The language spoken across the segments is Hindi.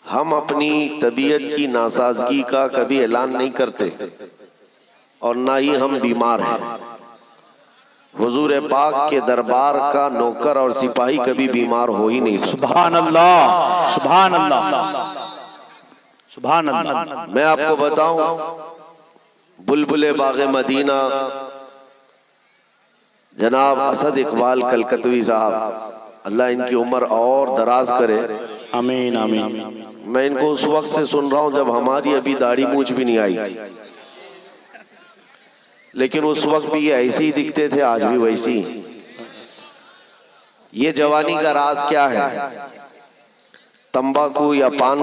हम अपनी तबीयत की नासाजगी का कभी ऐलान नहीं करते और ना ही हम बीमार हैं। हुजूर पाक के दरबार का नौकर और सिपाही कभी बीमार हो ही नहीं सकता। सुभान अल्लाह, सुभान अल्लाह, सुभान अल्लाह। मैं आपको बताऊं, बुलबुले बागे मदीना जनाब असद इकबाल कलकतवी साहब, अल्लाह इनकी उम्र और दराज करे। आमीन आमीन। मैं इनको उस वक्त से सुन रहा हूं जब हमारी अभी दाढ़ी मूंछ भी नहीं आई थी, लेकिन उस वक्त भी ये ऐसे ही दिखते थे, आज भी वैसे ही। ये जवानी का राज क्या है? तंबाकू या पान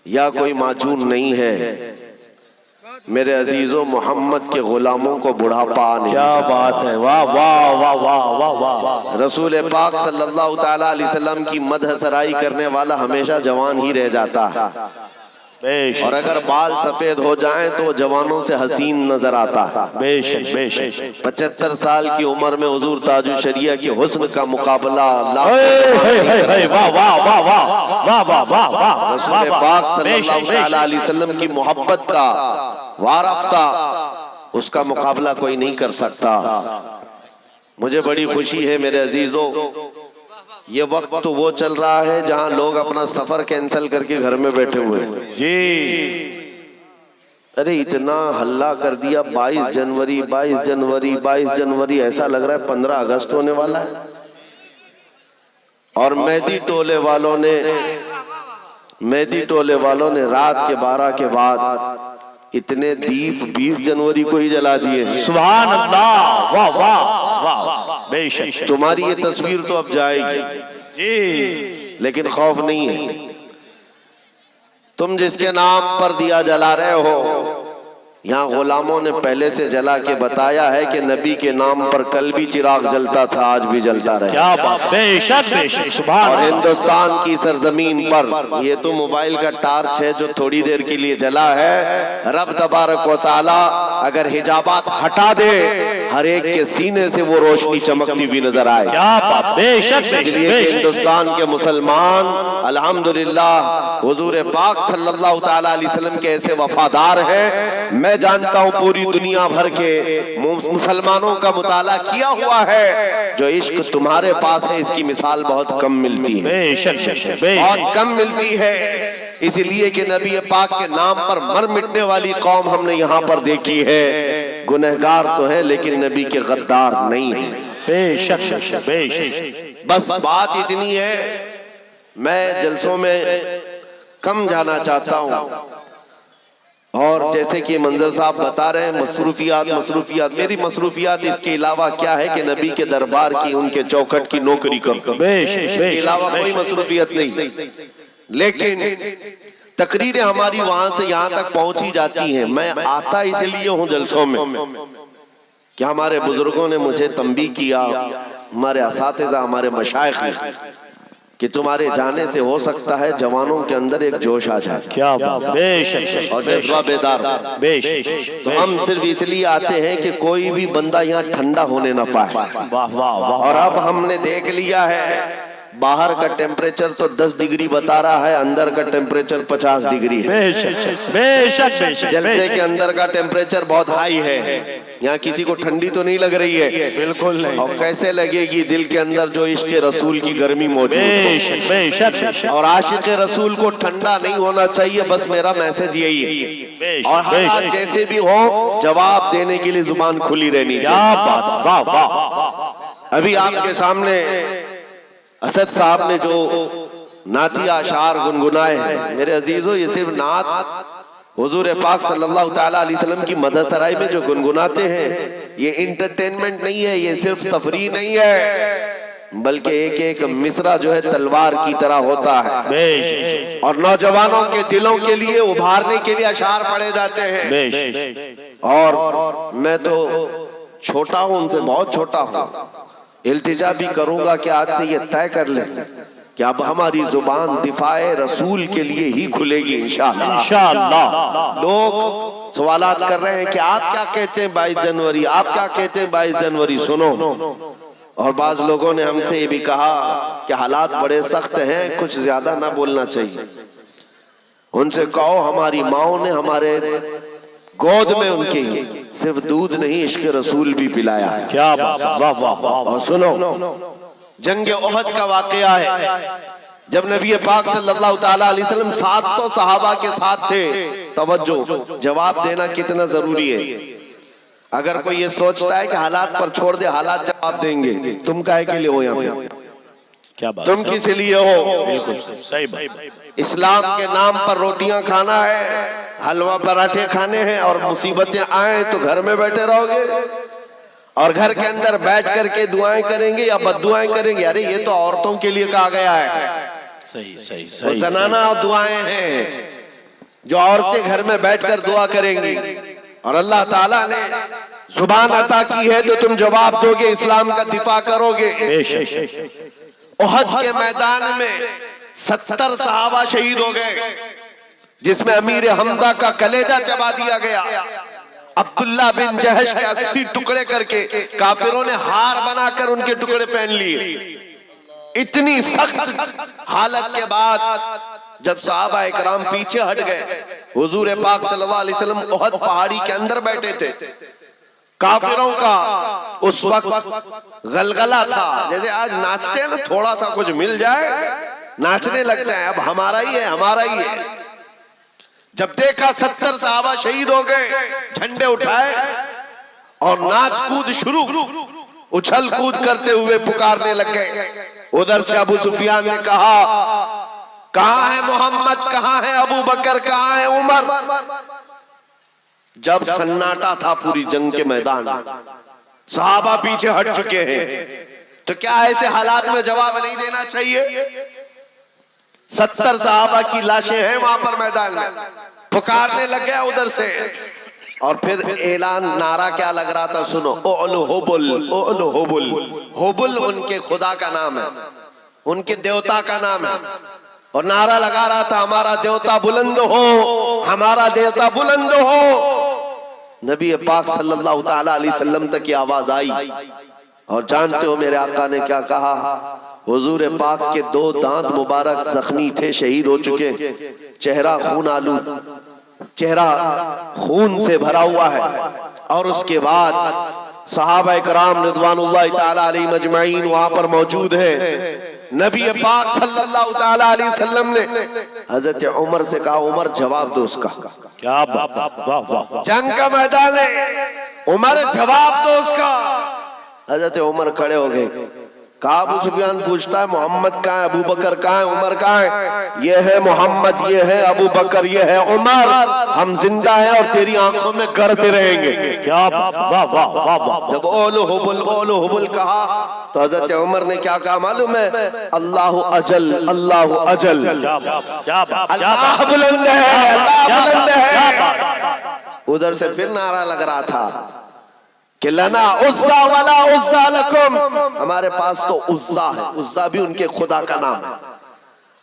या कोई माजून नहीं है मेरे अजीजों। मोहम्मद के गुलामों को बुढ़ापा नहीं। क्या बात है, वाह वाह वाह वाह वाह वाह। रसूल पाक सल्लल्लाहु ताला अलैहि वसल्लम की मदह सराई करने वाला हमेशा जवान ही रह जाता है, और अगर बाल सफेद हो जाएं तो जवानों से हसीन नजर आता है। बेशक बेशक। 75 साल की उम्र में हुजूर ताजुल शरिया के हुस्न का मुकाबला वाह वाह वाह वाह वाह वाह वाह वाह। रसूल पाक सल्लल्लाहु अलैहि वसल्लम की मोहब्बत का वारफ्ता, उसका मुकाबला कोई नहीं कर सकता। मुझे बड़ी खुशी है मेरे अजीजों, ये वक्त तो वो चल रहा है जहां लोग अपना सफर कैंसिल करके घर में बैठे हुए हैं जी। अरे इतना हल्ला कर दिया, 22 जनवरी 22 जनवरी 22 जनवरी, ऐसा लग रहा है 15 अगस्त होने वाला है। और मेहदी टोले वालों ने रात के 12 के बाद इतने दीप 20 जनवरी को ही जला दिए। सुभान अल्लाह, वाह वाह वाह। बेशक। तुम्हारी ये तस्वीर तो अब जाएगी जी, लेकिन खौफ नहीं है। तुम जिसके नाम पर दिया जला रहे हो, यहाँ गुलामों ने पहले से जला के बताया है कि नबी के नाम पर कल भी चिराग जलता था, आज भी जलता रहे। क्या बात, बेशक बेशक। सुभान। और हिंदुस्तान की सरजमीन पर ये तो मोबाइल का टार्च है जो थोड़ी देर के लिए जला है। रब तबारक व तआला अगर हिजाबात हटा दे, हर एक के सीने से वो रोशनी चमकती हुई नजर आए। क्या बात, बेशक। इसलिए हिंदुस्तान के मुसलमान अल्हम्दुलिल्लाह हुजूर पाक सल्लल्लाहु ताला अलैहि वसल्लम के ऐसे वफादार हैं। मैं जानता हूं पूरी दुनिया भर के मुसलमानों का मुताला किया हुआ है, जो इश्क तुम्हारे पास है इसकी मिसाल बहुत कम मिलती है, बेशक बहुत कम मिलती है। इसलिए कि नबी पाक के नाम पर मर मिटने वाली कौम हमने यहाँ पर देखी है। गुनहगार तो है लेकिन नबी के गद्दार नहीं है। बेशक बेशक। बस बात इतनी है, मैं जलसों में कम जाना चाहता हूँ। और जैसे कि मंजर साहब बता रहे हैं, मसरूफियात, मेरी मसरूफियात इसके अलावा क्या है कि नबी के दरबार की, उनके चौखट की नौकरी करूं, इसके अलावा कोई मसरूफियत नहीं। लेकिन तकरीरें हमारी वहां से यहाँ तक पहुंची जाती हैं। मैं आता इसलिए हूँ जलसों में कि हमारे बुजुर्गों ने मुझे तंबीह किया, हमारे असातिज़ा, हमारे मशाइख ने, कि तुम्हारे जाने से हो सकता है जवानों के अंदर एक जोश आ जाए। क्या बात, बेशक। और जज्बा बेदार, बेशक। तो हम सिर्फ इसलिए आते हैं कि कोई भी बंदा यहाँ ठंडा होने ना पाए। वाह वाह वाह। और अब हमने देख लिया है, बाहर का टेम्परेचर तो 10 डिग्री बता रहा है, अंदर का टेम्परेचर 50 डिग्री है। बेशक बेशक बेशक। जलसे के अंदर का टेम्परेचर बहुत हाई है। यहाँ किसी को ठंडी तो नहीं लग रही है? बिल्कुल नहीं। और कैसे लगेगी दिल के अंदर जो इश्क रसूल की गर्मी मौजूद है। बेशक बेशक। और आशिक रसूल को ठंडा नहीं होना चाहिए, बस मेरा मैसेज यही है। और हालात जैसे भी हो, जवाब देने के लिए जुबान खुली रहनी। क्या बात, वाह वाह। अभी आपके सामने असद साहब ने जो नाती आशार गुनगुनाए हैं, मेरे अजीजों, ये सिर्फ नात हुजूर पाक सल्लल्लाहु ताला अलैहि वसल्लम की मदह सराय में जो गुनगुनाते हैं, ये इंटरटेनमेंट नहीं है, ये सिर्फ तफरीह नहीं है, बल्कि एक एक मिसरा जो है तलवार की तरह होता है। और नौजवानों के दिलों के लिए उभारने के लिए अशार पढ़े जाते हैं। और मैं तो छोटा हूं, उनसे बहुत छोटा हूं, इल्तिजा भी करूंगा कि आज से ये तय कर लें कि अब हमारी जुबान दिफाए रसूल के लिए ही खुलेगी इंशाअल्लाह। इंशाअल्लाह। लोग सवालात कर रहे हैं कि आप क्या कहते हैं 22 जनवरी, आप क्या कहते हैं 22 जनवरी। सुनो, और बाज लोगों ने हमसे ये भी कहा कि हालात बड़े सख्त हैं, कुछ ज्यादा ना बोलना चाहिए। उनसे कहो हमारी माओ ने हमारे गोद में उनके सिर्फ दूध नहीं इश्क रसूल भी पिलाया है। क्या बात, वाह वाह वाह। और सुनो, जंग ओहद का वाकया है, जब नबी पाक सल्लल्लाहु ताला अलैहि वसल्लम 700 सहाबा के साथ थे। तवज्जो, जवाब देना कितना जरूरी है। अगर कोई ये सोचता है कि हालात पर छोड़ दे, हालात जवाब देंगे। तुम काहे के लिए हो यहाँ पे? क्या बात, तुम किस लिए हो? बिल्कुल सही बात। इस्लाम के नाम पर रोटियां खाना है, हलवा पराठे खाने हैं, और मुसीबतें आए तो घर में बैठे रहोगे और घर के अंदर बैठ करके दुआएं करेंगे या बद्दुआएं करेंगे? अरे ये तो औरतों के लिए कहा गया है। सही सही वो सही। जनाना दुआएं हैं जो औरतें घर में बैठकर दुआ करेंगी, और अल्लाह ताला ने जुबान अता की है तो तुम जवाब दोगे, इस्लाम का दिफा करोगे। ओहद के मैदान में 70 सहाबा शहीद हो गए, जिसमें अमीर हमजा का कलेजा चबा दिया गया। अब्दुल्ला बिन जहश के 80 टुकड़े करके काफिरों ने हार बनाकर उनके टुकड़े पहन लिए। इतनी सख्त हालत के बाद जब सहाबा इकराम पीछे हट गए, हुजूर पाक सल्लल्लाहु अलैहि वसल्लम ओहद पहाड़ी के अंदर बैठे थे। काफिरों का उस वक्त गलगला था, जैसे आज नाचते हैं ना, थोड़ा सा कुछ मिल जाए नाचने लग जाए, अब हमारा ही है हमारा ही है। जब देखा 70 सहाबा शहीद हो गए, झंडे उठाए और नाच कूद शुरू, उछल कूद करते हुए पुकारने लग गए। उधर से अबू सुफियान ने कहा, कहां है मोहम्मद, कहां है अबू बकर, कहां है उमर? जब सन्नाटा था पूरी जंग के मैदान, सहाबा पीछे हट चुके हैं, तो क्या ऐसे हालात में जवाब नहीं देना चाहिए? 70 सहाबा की लाशें हैं वहां पर मैदान में, पुकारने लग गया उधर से। और फिर ऐलान, नारा क्या लग रहा था, सुनो, ओलो होबुल, ओलो होबुल। होबुल उनके खुदा का नाम है, उनके देवता का नाम है, और नारा लगा रहा था, हमारा देवता बुलंद हो, हमारा देवता बुलंद हो। नबी पाक सल्लल्लाहु ताला अलैहि वसल्लम तक की आवाज आई, और जानते हो मेरे आका ने क्या कहा? हुजूर पाक के 2 दांत मुबारक जख्मी थे, शहीद हो चुके, चेहरा खून आलूद, चेहरा खून से भरा हुआ है। और उसके बाद सहाबा इकराम रिज़वानुल्लाहि ताला अलैहिम अजमईन वहां पर मौजूद है। नबी पाक सल्लल्लाहु ताला अलैहि वसल्लम ने हजरत उमर से कहा, उमर जवाब दो उसका। क्या बात, वाह वाह। जंग का मैदान है, उमर जवाब दो उसका। हजरत उमर खड़े हो गए, कहा, अबू सुफियान पूछता है मोहम्मद कहाँ है, अबू बकर कहाँ है, उमर कहाँ है? ये है मोहम्मद, ये है अबू बकर, ये है उमर। हम जिंदा हैं और तेरी आंखों में गड़ते रहेंगे। क्या बात, वाह वाह वाह वाह। जब ओलो हुबुल कहा तो हजरत उमर ने क्या कहा मालूम है? अल्लाह अजल, अल्लाह अजल। क्या बात, अल्लाह बुलंद है, अल्लाह बुलंद है। उधर से फिर नारा लग रहा था कि लना उज़्ज़ा वला उज़्ज़ा लकुम, हमारे पास तो उज़्ज़ा है, उज़्ज़ा भी उनके खुदा का नाम है।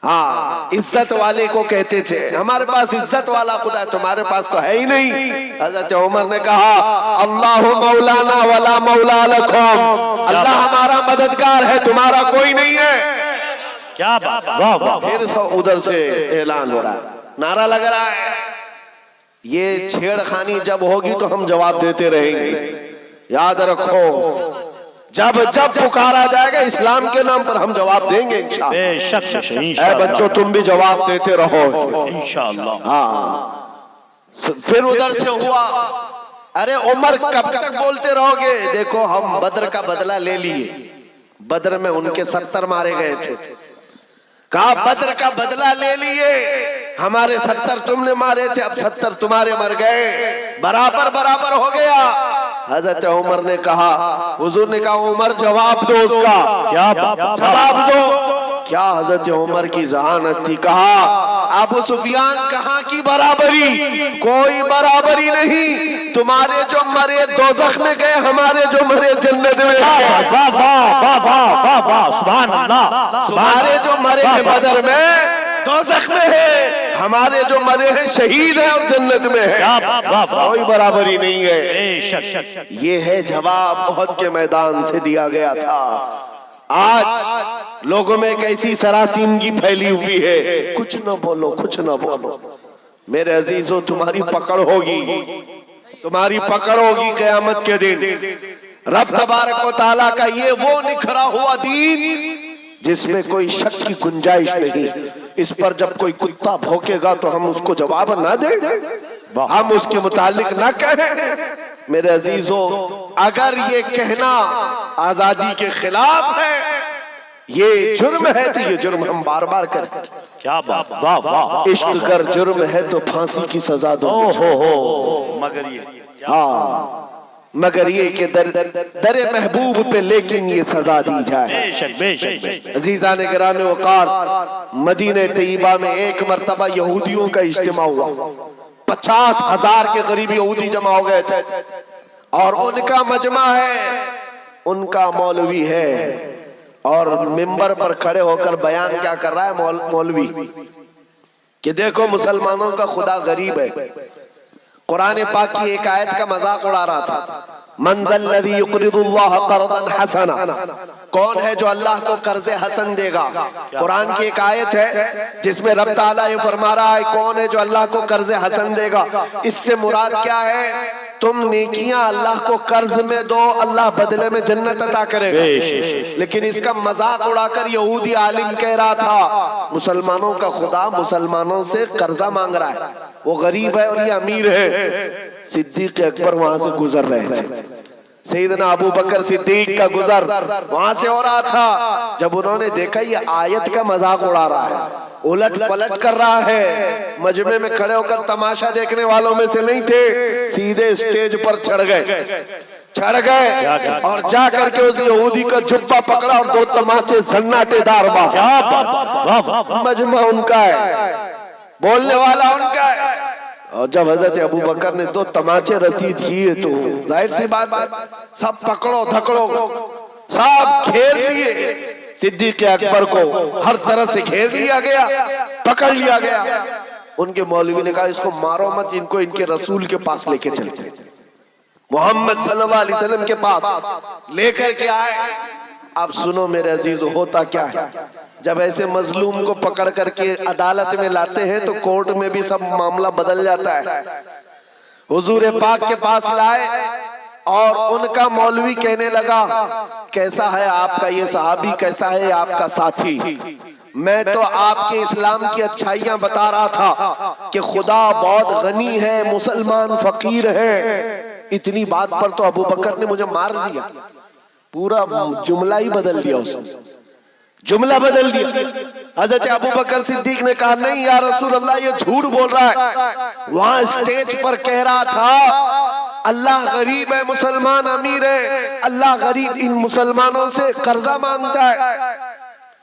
हाँ, इज्जत वाले को कहते थे, हमारे पास इज्जत वाला खुदा है, तुम्हारे पास तो है ही नहीं। हज़रत उमर ने कहा, अल्लाहु मौलाना वला मौला लकुम, अल्लाह हमारा मददगार है, तुम्हारा कोई नहीं है। क्या बात, वाह वाह। फिर उधर से ऐलान हो रहा है, नारा लग रहा है। ये छेड़खानी जब होगी तो हम जवाब देते रहेंगे। याद रखो, जब जब पुकारा जाएगा इस्लाम के नाम पर हम जवाब देंगे इंशाअल्लाह। ऐ बच्चों, तुम भी जवाब देते रहो इंशाअल्लाह। हाँ, फिर उधर से हुआ, अरे उमर कब तक बोलते रहोगे? देखो, हम बद्र का बदला ले लिए, बद्र में उनके 70 मारे गए थे। कहा, बद्र का बदला ले लिए, हमारे 70 तुमने मारे थे, अब 70 तुम्हारे मर गए, बराबर बराबर हो गया। हजरत उमर ने कहा, हुजूर ने कहा, उमर जवाब दो उसका। क्या बात, जवाब दो। क्या हजरत उमर की जहानत थी। कहा, अबू सुफियान कहाँ की बराबरी, कोई बराबरी नहीं। तुम्हारे जो मरे दोज़ख में गए, हमारे जो मरे जन्नत में। वाह वाह वाह वाह वाह, सुभान अल्लाह। तुम्हारे जो मरे बदर में दोज़ख में है, हमारे जो मरे हैं शहीद हैं और जन्नत में हैं। क्या बात, वाह वाह, कोई बराबरी नहीं है। बेशक। ये है जवाब ओहद के मैदान से दिया गया था। आज लोगों में एक ऐसी सरासीमगी फैली हुई है, कुछ न बोलो, कुछ न बोलो। मेरे अजीजों, तुम्हारी पकड़ होगी, तुम्हारी पकड़ होगी क़यामत के दिन। रब तबारक व तआला का ये वो निखरा हुआ दीन जिसमें कोई शक की गुंजाइश नहीं। इस पर जब कोई कुत्ता भौंकेगा तो हम उसको जवाब ना दें, हम उसके मुतालिक ना कहें। मेरे अजीजों, अगर ये कहना आजादी के खिलाफ है, ये जुर्म है, तो ये जुर्म हम बार बार करें। क्या बात, वाह वाह। इश्क कर जुर्म है तो फांसी की सजा दो। हो मगर ये, हाँ, मगर ये कि दरे महबूब पे लेकिन ये सजा दी जाए। बेशक बेशक। अजीजा ने गिराने वकार, मदीने तैयबा में एक मर्तबा यहूदियों का इज्तिमा हुआ। 50,000 के करीब यहूदी जमा हो गए थे और उनका मजमा है, उनका मौलवी है और मिंबर पर खड़े होकर बयान क्या कर रहा है मौलवी कि देखो मुसलमानों का खुदा गरीब है। कुरान पाक की एक आयत का मजाक उड़ा रहा था, मन ज़ल्लज़ी युक़रिदुल्लाह क़र्ज़न हसना, कौन है जो अल्लाह को कर्ज हसन देगा। कुरान की एक आयत है जिसमें रब ताला ये फरमा रहा है, कौन है जो अल्लाह को कर्ज हसन देगा। इससे मुराद क्या है, तुम नेकियां अल्लाह को कर्ज में दो, अल्लाह बदले में जन्नत अता करेगा। लेकिन इसका मजाक उड़ाकर यहूदी आलिम कह रहा था, मुसलमानों का खुदा मुसलमानों से कर्जा मांग रहा है, वो गरीब है और ये अमीर है। सिद्दीक अकबर वहां से गुजर रहे थे, सैयदना अबू बकर सिद्दीक का गुजर वहां से हो रहा था। जब उन्होंने देखा ये आयत का मजाक उड़ा रहा है, उलट पलट कर रहा है, मजमे में खड़े होकर तमाशा देखने वालों में से नहीं थे, सीधे स्टेज पर चढ़ गए और जा करके उस यहूदी का जुब्बा पकड़ा और 2 तमाचे सन्नाटेदार मारे। मजमा उनका है, बोलने वाला उनका है। और जब हजरत अबू बकर ने 2 तमाचे रसीद किए तो जाहिर सी बात, सब पकड़ो धकड़ो, सब घेर लिए। सिद्दीक अकबर को हर तरफ से घेर लिया गया, पकड़ लिया गया। उनके मौलवी ने कहा, इसको मारो मत, इनको इनके रसूल के पास लेके चलते, मोहम्मद सल्लल्लाहु अलैहि वसल्लम के पास लेकर के आए। अब सुनो मेरे अजीज, होता क्या है, जब ऐसे मजलूम को पकड़ करके अदालत में लाते हैं तो कोर्ट में भी सब मामला बदल जाता है। हुजूर पाक के पास लाए और उनका मौलवी कहने लगा, कैसा है आपका ये सहाबी, कैसा है आपका साथी। मैं तो आपके इस्लाम की अच्छाइयां बता रहा था कि खुदा बहुत गनी है, मुसलमान फकीर है। इतनी बात पर तो अबू बकर ने मुझे मार दिया, पूरा जुमला ही बदल दिया, उसने जुमला बदल दिया। हजरत अबू बकर सिद्दीक ने कहा, नहीं या रसूल अल्लाह, ये झूठ बोल रहा है। वहां स्टेज पर कह रहा था, अल्लाह गरीब है, मुसलमान अमीर है, अल्लाह गरीब इन मुसलमानों से कर्जा मांगता है।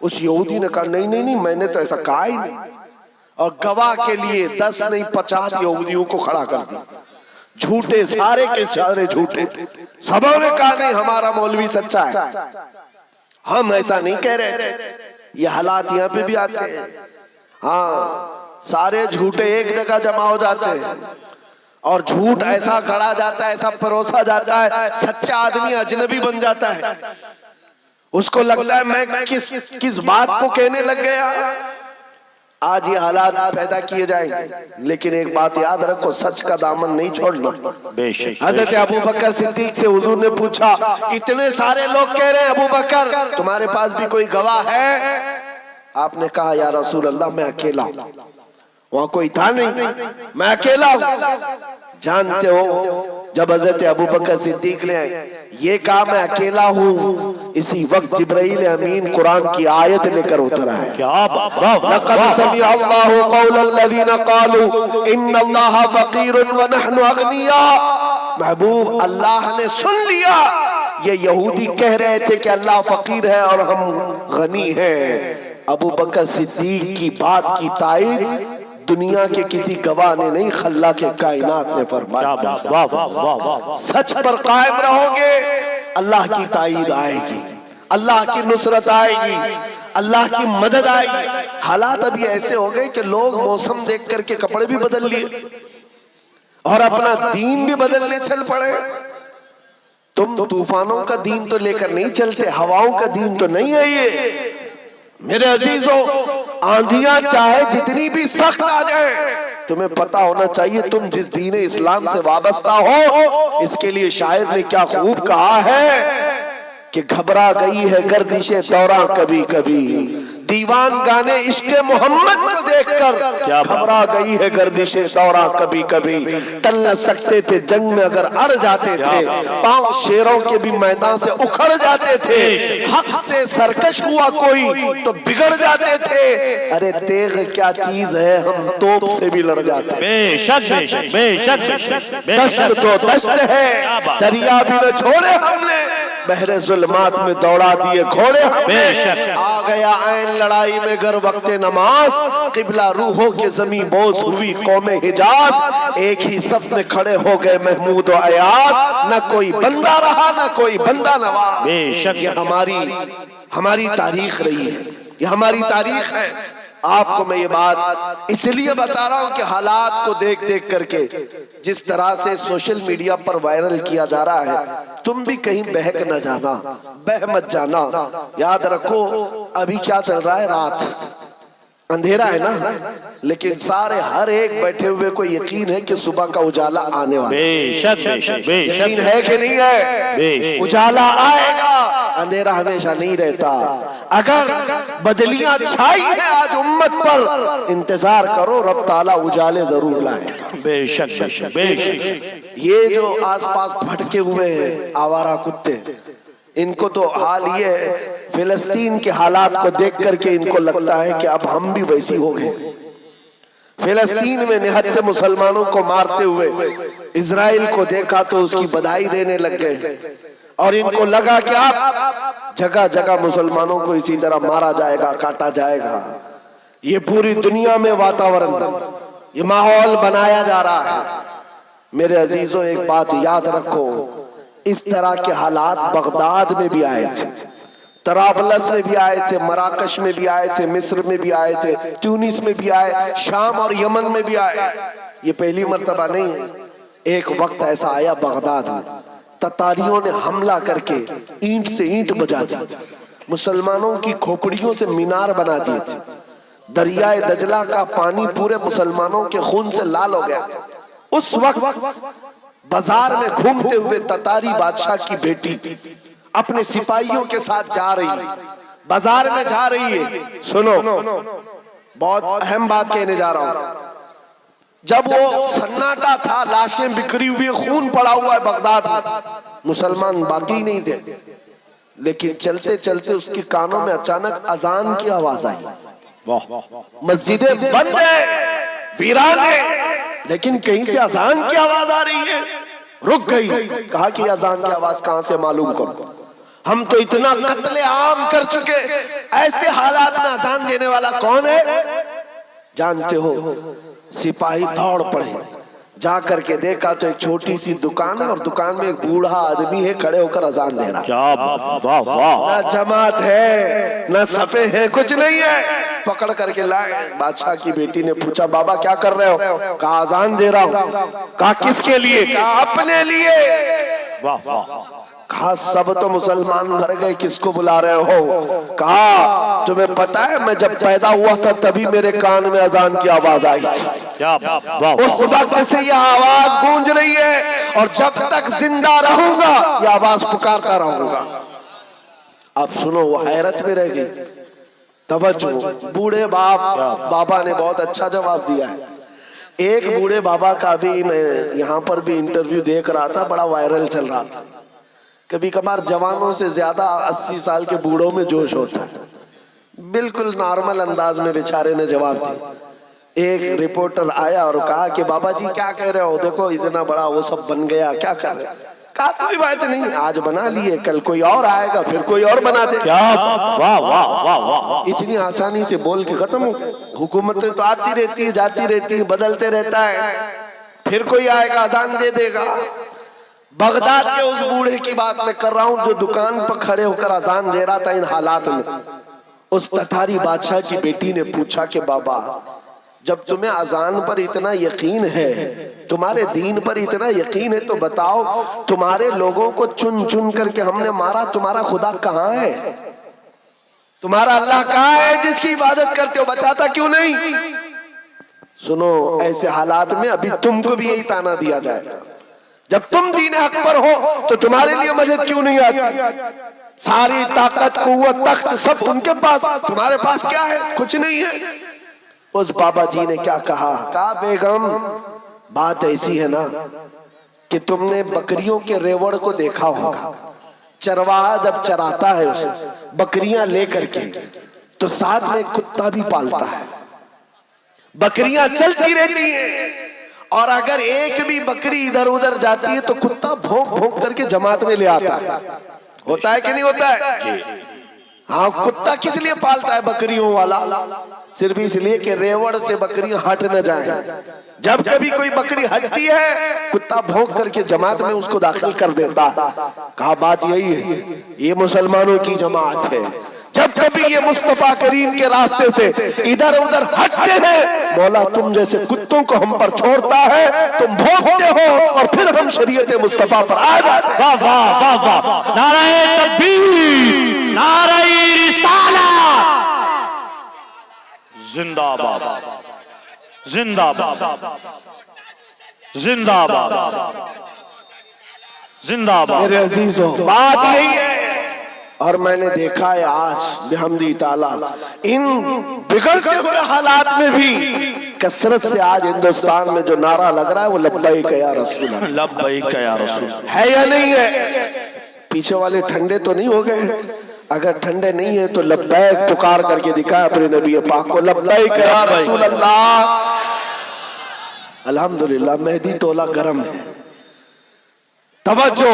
उस यहूदी ने कहा, नहीं नहीं नहीं, मैंने तो ऐसा कहा ही नहीं। और गवाह के लिए 10 नहीं 50 यहूदियों को खड़ा कर दिया, झूठे, सारे के सारे झूठे। सबों ने कहा, नहीं हमारा मौलवी सच्चा है, हम ऐसा नहीं कह रहे थे। ये हालात यहाँ पे भी आते हैं। हाँ, सारे झूठे एक जगह जमा हो जाते हैं और झूठ ऐसा गढ़ा जाता है, ऐसा परोसा जाता है, सच्चा आदमी अजनबी बन जाता है। उसको लगता है मैं किस बात को कहने लग गया। आज ये हालात पैदा किए जाएंगे, लेकिन एक बात याद रखो, सच का दामन नहीं छोड़ना। हजरत अबू बकर सिद्दीक से हुजूर ने पूछा, इतने सारे लोग कह रहे हैं अबू बकर तुम्हारे पास भी कोई गवाह है? आपने कहा, या रसूल अल्लाह मैं अकेला हूं। वहां कोई था नहीं, मैं अकेला हूं। जानते हो, जब हजरत अबू बकर सिद्दीक ने ये कहा मैं अकेला हूँ, इसी वक्त जिब्राइल अमीन कुरान की आयत लेकर उतर आए। लक़द समिअ अल्लाहु क़ौलल लज़ीना क़ालू इन्नल्लाहा फ़क़ीरुन व नहनु अग़निया। महबूब, अल्लाह ने सुन लिया, ये यहूदी कह रहे थे कि अल्लाह फकीर है और हम गनी हैं। अबू बकर सिद्दीक की बात की तायीद दुनिया के किसी गवाह ने नहीं, खल्ला के कायनात ने फरमाया। सच पर कायम रहोगे, अल्लाह की तायीद आएगी, अल्लाह की नुसरत आएगी। अल्लाह की मदद आई। हालात अभी ऐसे हो गए कि लोग मौसम देख करके कपड़े भी बदल लिए और अपना दीन भी बदलने चल पड़े। तुम तूफानों का दीन तो लेकर नहीं चलते, हवाओं का दीन तो नहीं है ये। मेरे अजीजों, आंधियां चाहे जितनी भी सख्त आ जाए, तुम्हें पता होना चाहिए तुम जिस दीन इस्लाम से वाबस्ता हो। इसके लिए शायर ने क्या खूब कहा है कि घबरा गई है गर्दिशे दौरा कभी कभी, दीवान गाने इश्क़े मोहम्मद को देखकर घबरा गई है गर्दिशे दौरा कभी कभी। टल न सकते थे जंग में अगर अड़ जाते थे, पांव शेरों के भी मैदान से उखड़ जाते थे। हक से सरकश हुआ कोई तो बिगड़ जाते थे, अरे तेग क्या चीज है हम तोप से भी लड़ जाते। बेशक बेशक बेशक दश्त तो दश्त है, दरिया भी न छोड़े हमने, बहरे जुल्मात में दौड़ा दिए घोड़े हमने। आ गया ऐन लड़ाई में गर वक्ते नमाज, किबला रूहों के जमीन बोझ हुई कौमे हिजाज। एक ही सफ में खड़े हो गए महमूद और अयाज, न कोई बंदा रहा न कोई बंदा नवाज। ये हमारी तारीख रही है, ये हमारी तारीख है। आपको मैं ये बात इसलिए बता रहा हूं कि हालात को देख देख करके जिस तरह से सोशल मीडिया पर वायरल किया जा रहा है, तुम भी कहीं बहक न जाना, बह मत जाना। याद रखो अभी क्या चल रहा है, रात अंधेरा है ना, लेकिन सारे हर एक बैठे हुए को यकीन है कि सुबह का उजाला आने वाला है। यकीन है कि नहीं है? उजाला आएगा, अंधेरा हमेशा नहीं रहता। अगर बदलियां छाई है आज उम्मत पर, इंतजार करो रब ताला उजाले जरूर लाए। बेशक बेशक बेशक। ये जो आसपास भटके हुए हैं आवारा कुत्ते, इनको तो हाल ये फिलिस्तीन के हालात को देख करके इनको लगता है कि अब हम भी वैसी हो गए। फिलिस्तीन में निहत्थे मुसलमानों को मारते हुए इजराइल को देखा तो उसकी बधाई देने लग गए, और इनको लगा कि अब जगह जगह मुसलमानों को इसी तरह मारा जाएगा, काटा जाएगा। ये पूरी दुनिया में वातावरण, ये माहौल बनाया जा रहा है। मेरे अजीजों, एक बात याद रखो, इस तरह के हालात बगदाद में भी आए थे, तराबलस में भी आए थे, मराकश में भी आए थे, मिस्र में भी आए थे, ट्यूनिस में भी आए, शाम और यमन में भी आए। ये पहली मर्तबा नहीं है। एक वक्त ऐसा आया बगदाद में, ततारियों ने हमला करके ईंट से ईंट बजा दी, मुसलमानों की खोपड़ियों से मीनार बना दिए थे। दरियाए दजला का पानी पूरे मुसलमानों के खून से लाल हो गया। उस वक्त बाजार में घूमते हुए ततारी बादशाह की बेटी अपने सिपाहियों के साथ जा रही है, बाजार में जा रही है। सुनो, बहुत अहम बात कहने जा रहा हूं। जब वो सन्नाटा था, लाशें बिखरी हुई, खून पड़ा हुआ है बगदाद में, मुसलमान बाकी नहीं थे, लेकिन चलते चलते उसके कानों में अचानक अजान की आवाज आई। मस्जिदें बंद है, वीरान है, लेकिन कहीं से अजान की आवाज आ रही है। रुक गई, कहा कि अजान की आवाज कहां से मालूम करो, हम तो इतना कत्ले आम कर चुके, ऐसे हालात में अजान देने वाला कौन है? जानते हो, सिपाही दौड़ पड़े, जा करके देखा तो एक छोटी सी दुकान है और दुकान में एक बूढ़ा आदमी है खड़े होकर अजान दे रहा। क्या वाह वाह। ना जमात है ना सफे है, कुछ नहीं है। पकड़ करके लाए। बादशाह की बेटी ने पूछा, बाबा क्या कर रहे हो? कहा अजान दे रहा हूं। कहा किसके लिए? कहा अपने लिए। वाह वाह। कहा सब तो मुसलमान मर गए, किसको बुला रहे हो? कहा तुम्हें पता है मैं जब पैदा हुआ था तभी मेरे कान में अजान की आवाज आई। क्या वाह। उस वक्त से यह आवाज गूंज रही है और जब तक जिंदा रहूंगा यह आवाज पुकारता रहूंगा। अब सुनो, वो हैरत में रह गई। तवज्जो, बूढ़े बाबा ने बहुत अच्छा जवाब दिया है। एक बूढ़े बाबा का भी मैं यहाँ पर भी इंटरव्यू देख रहा था, बड़ा वायरल चल रहा था। कभी कभार जवानों से ज्यादा 80 साल के बूढ़ों में जोश होता है। बिल्कुल नॉर्मल अंदाज में बेचारे ने जवाब दिया। एक रिपोर्टर आया और कहा कि बाबा जी क्या कह रहे हो, देखो इतना बड़ा वो सब बन गया, क्या कर रहे हो? कहा कोई बात नहीं, आज बना लिए, कल कोई और आएगा, फिर कोई और बना दे। क्या वाह वाह वाह वाह। इतनी आसानी से बोल के खत्म हो गया। हुकूमतें तो आती रहती है, जाती रहती है, बदलते रहता है, फिर कोई आएगा अजान दे देगा। बगदाद के उस बूढ़े की बात मैं कर रहा हूं जो दुकान पर खड़े होकर अजान दे रहा था इन हालात में। उस ततारी बादशाह की बेटी ने पूछा कि बाबा, जब तुम्हें अजान पर इतना यकीन है, तुम्हारे दीन पर इतना यकीन है, तो बताओ तुम्हारे लोगों को चुन चुन करके हमने मारा, तुम्हारा खुदा कहाँ है? तुम्हारा अल्लाह कहाँ है जिसकी इबादत करते हो? बचाता क्यों नहीं? सुनो, ऐसे हालात में अभी तुमको भी यही ताना दिया जाएगा। जब तुम दीन हक पर हो तो तुम्हारे लिए मदद क्यों नहीं आती? सारी ताकत, कुव्वत, तख्त सब उनके पास, तुम्हारे पास क्या है? कुछ नहीं है। उस बाबा जी ने क्या कहा? कहा बेगम, बात ऐसी है ना कि तुमने बकरियों के रेवड़ को देखा होगा। चरवाहा जब चराता है उसे बकरियां लेकर के, तो साथ में कुत्ता भी पालता है। बकरियां चलती रहती हैं, और अगर एक भी बकरी इधर उधर जाती है तो कुत्ता भौंक भौंक करके जमात में ले आता है। होता है कि नहीं होता है? हाँ, कुत्ता किस लिए पालता है बकरियों वाला? सिर्फ इसलिए कि रेवड़ से बकरियां हट न जाएं। जब कभी कोई बकरी हटती है, कुत्ता भौंक करके जमात में उसको दाखिल कर देता। कहा बात यही है, ये मुसलमानों की जमात है। जब कभी ये मुस्तफा करीम के रास्ते से इधर उधर हटते हैं, मौला तुम जैसे कुत्तों को हम पर छोड़ता है, तुम भौंकते हो और फिर हम शरीयत मुस्तफा पर आ जाते हैं। वाह वाह वाह वाह, नाराए तकबीर, नाराए रिसालत, जिंदाबाद जिंदाबाद जिंदाबाद जिंदाबाद। मेरे अजीजों, बात यही है। और मैंने देखा है आज बिहम्दी ताला, इन बिगड़ते हुए हालात में भी कसरत से आज हिंदुस्तान में जो नारा लग रहा है वो लब्बैक या रसूल अल्लाह, लब्बैक या रसूल है या नहीं है? पीछे वाले ठंडे तो नहीं हो गए? अगर ठंडे नहीं है तो लब्बैक पुकार करके दिखाया अपने नबी पाक को, लब्बैक या रसूल अल्लाह। अल्हम्दुलिल्लाह, मेहदी टोला गरम है। तवज्जो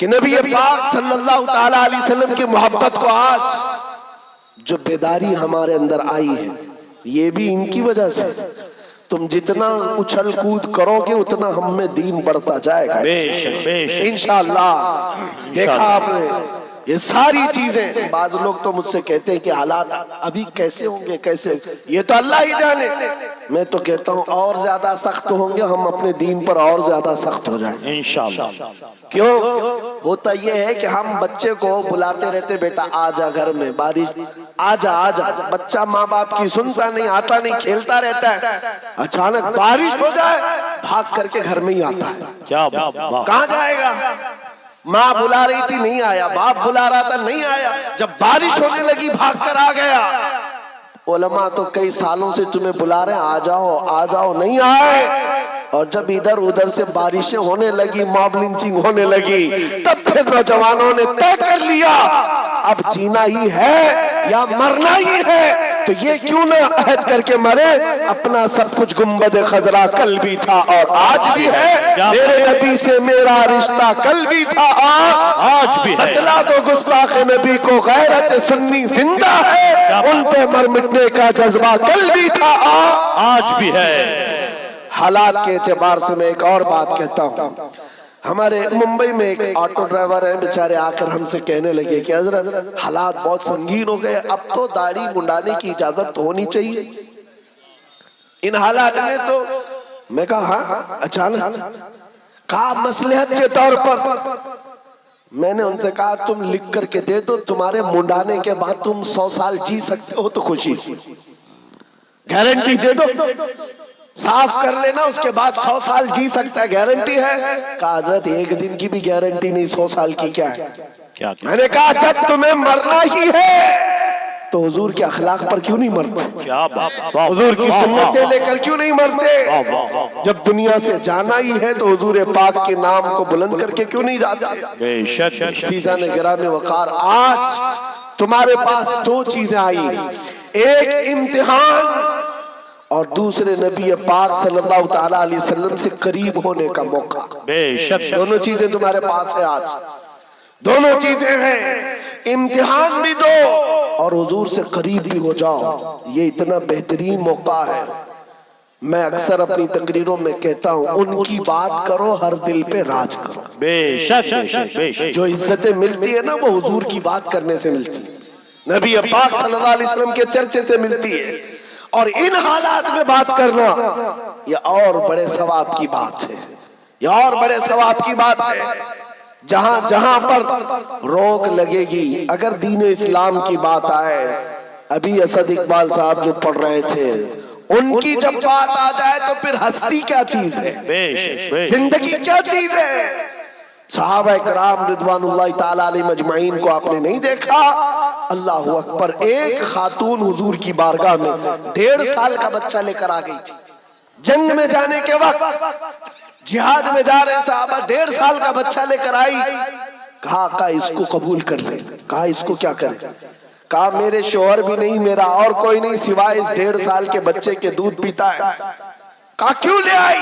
कि नबी पाक सल्लल्लाहु ताला अलैहि वसल्लम की मोहब्बत को आज जो बेदारी हमारे अंदर आई है, ये भी इनकी वजह से। तुम जितना उछल कूद करोगे उतना हम में दीन बढ़ता जाएगा इंशाअल्लाह। देखा आपने ये सारी चीजें। बाज लोग तो मुझसे कहते हैं कि हालात अभी कैसे होंगे, कैसे, ये तो अल्लाह ही जाने। मैं तो कहता हूँ और ज्यादा सख्त होंगे हम, अपने दीन पर और ज्यादा सख्त हो जाएंगे इंशाअल्लाह। क्यों? होता यह है कि हम बच्चे को बुलाते रहते, बेटा आजा घर में, बारिश आजा आजा। बच्चा माँ बाप की सुनता नहीं, आता नहीं, खेलता रहता है। अचानक बारिश हो जाए, भाग करके घर में ही आता है। क्या कहाँ जाएगा? माँ बुला रही थी नहीं आया, बाप बुला रहा था नहीं आया, जब बारिश होने लगी भाग कर आ गया। उलमा तो कई सालों से तुम्हें बुला रहे हैं, आ जाओ, नहीं आए। और जब इधर उधर से बारिशें होने लगी, मॉब लिंचिंग होने लगी, तब फिर नौजवानों ने तय कर लिया अब जीना ही है या मरना ही है, तो ये क्यों ना अहद करके मरे। अपना सब कुछ गुंबद खजरा कल भी था और आज भी है, मेरे नबी से मेरा रिश्ता कल भी था आज भी है। बतला दो गुस्ताख नबी को गैरत सुन्नी जिंदा है, उन पे मर मिटने का जज्बा कल भी था आज भी है। हालात के एतबार से मैं एक और बात कहता हूँ। हमारे मुंबई में एक ऑटो ड्राइवर है, बेचारे आकर हमसे कहने लगे कि हजरत हालात बहुत संगीन हो गए, अब तो दाढ़ी मुंडाने की इजाजत तो होनी चाहिए इन हालात में। तो मैं कहा हाँ, अचानक कहा मसलहत के तौर पर। मैंने उनसे कहा तुम लिख करके दे दो, तुम्हारे मुंडाने के बाद तुम 100 साल जी सकते हो तो खुशी से गारंटी दे दो, साफ कर लेना, उसके बाद 100 साल जी सकता है, गारंटी है। कहा हजरत एक दिन की भी गारंटी नहीं, 100 साल की क्या है? क्या? मैंने कहा जब तुम्हें मरना ही है तो हुजूर के अखलाक पर क्यों नहीं मरते? क्या हुजूर की सुन्नतें लेकर क्यों नहीं मरते? जब दुनिया से जाना ही है तो हुजूर पाक के नाम को बुलंद करके क्यों नहीं जाते? सीज़ा ने गिरामी वकार, आज तुम्हारे पास 2 चीजें आई, एक इम्तिहान और दूसरे नबी पाक सल्लल्लाहु ताला अलैहि वसल्लम से करीब होने का मौका। बेशक दोनों चीजें तुम्हारे पास है आज, दोनों चीजें हैं। इम्तिहान भी दो और हुजूर से करीब भी हो जाओ, ये इतना बेहतरीन मौका है। मैं अक्सर अपनी तकरीरों में कहता हूँ, उनकी बात करो हर दिल पे राज करो। बेशक बेशक। जो इज्जतें मिलती है ना वो हुजूर की बात करने से मिलती है। नबी पाक सल्लल्लाहु अलैहि वसल्लम के चर्चे से मिलती है। और इन हालात में बात करना ये और बड़े सवाब की बात है, ये और बड़े सवाब की बात है। जहां जहां पर रोक लगेगी, अगर दीन इस्लाम की बात आए, अभी असद इकबाल साहब जो पढ़ रहे थे, उनकी जब बात आ जाए तो फिर हस्ती क्या चीज है, जिंदगी क्या चीज है। सहाबा किराम रिदवानुल्लाह ताला अलैहिम अजमईन को आपने नहीं देखा? अल्लाह अकबर, एक खातून हुजूर की बारगाह में 1.5 साल का बच्चा लेकर आ गई थी। जंग में जाने के वक्त, जिहाद में जा रहे साहबा 1.5 साल का बच्चा लेकर आई। कहा इसको कबूल कर ले। कहा इसको क्या करें? कहा मेरे शोहर भी नहीं, मेरा और कोई नहीं सिवाय इस 1.5 साल के बच्चे के दूध पीता है। कहा क्यों ले आई?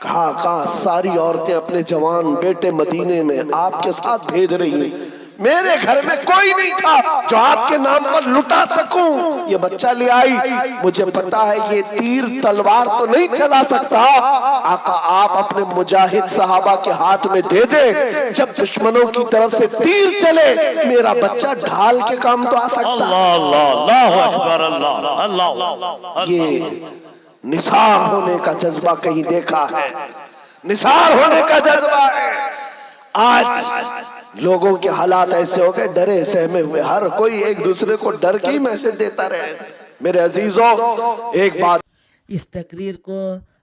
कहा सारी औरतें अपने जवान बेटे मदीने में आपके साथ भेज रही हैं, मेरे घर में कोई नहीं था जो आपके नाम पर लुटा सकूं, ये बच्चा ले आई। मुझे पता है ये तीर तलवार तो नहीं चला सकता, आका आप अपने मुजाहिद सहाबा के हाथ में दे दे, जब दुश्मनों की तरफ से तीर चले मेरा बच्चा ढाल के काम तो आ सकता है। ये निसार होने का जज्बा कहीं देखा है? निसार होने का जज्बा है। आज लोगों के हालात ऐसे हो गए, डरे सहमे हुए, हर कोई एक दूसरे को डर के ही मैसेज देता रहे। मेरे अजीजों, एक बात, इस तकरीर को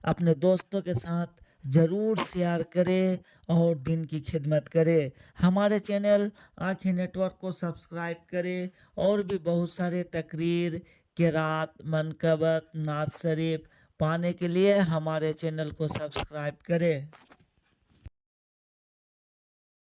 अपने दोस्तों के साथ ज़रूर शेयर करें और दिन की खिदमत करें। हमारे चैनल आँखें नेटवर्क को सब्सक्राइब करें और भी बहुत सारे तकरीर, किरात, मनकबत, नात शरीफ पाने के लिए हमारे चैनल को सब्सक्राइब करें।